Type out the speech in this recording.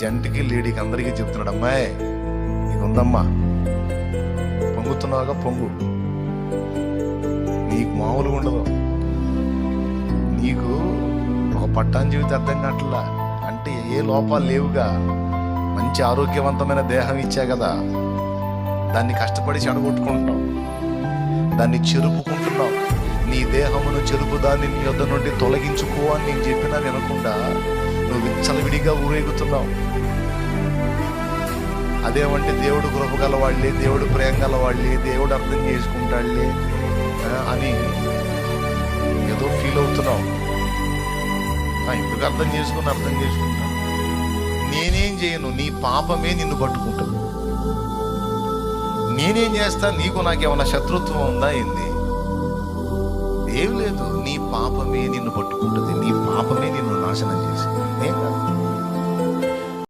జంటికి లేడీకి అందరికీ చెప్తున్నాడు, అమ్మాయి నీకు ఉందమ్మా, పొంగుతున్నావుగా పొంగు, నీకు మామూలుగా ఉండదు, నీకు ఒక పట్టాన్ జీవితం అర్థం కావట్లా, అంటే ఏ లోపాలు లేవుగా, మంచి ఆరోగ్యవంతమైన దేహం ఇచ్చా కదా, దాన్ని కష్టపడి చెడగొట్టుకుంటున్నావు, దాన్ని చెరుపుకుంటున్నావు, నీ దేహమును చెరుపు దాన్ని నీ యొద్ద నుండి తొలగించుకో అని నేను చెప్పినా వినకుండా నువ్వు విచ్చలవిడిగా ఊరేగుతున్నావు. అదేమంటే దేవుడు కృప గలవాళ్ళే, దేవుడు ప్రేమ గలవాళ్ళే, దేవుడు అర్థం చేసుకుంటాడులే అని ఏదో ఫీల్ అవుతున్నావు. ఎందుకు అర్థం చేసుకుంటాను, నేనేం చేయను, నీ పాపమే నిన్ను పట్టుకుంటుంది. నేనేం చేస్తా, నీకు నాకేమన్నా శత్రుత్వం ఉందా ఏంది? ఏం లేదు, నీ పాపమే నిన్ను పట్టుకుంటుంది, నీ పాపమే నిన్ను నాశనం చేసింది, నేను కాదు.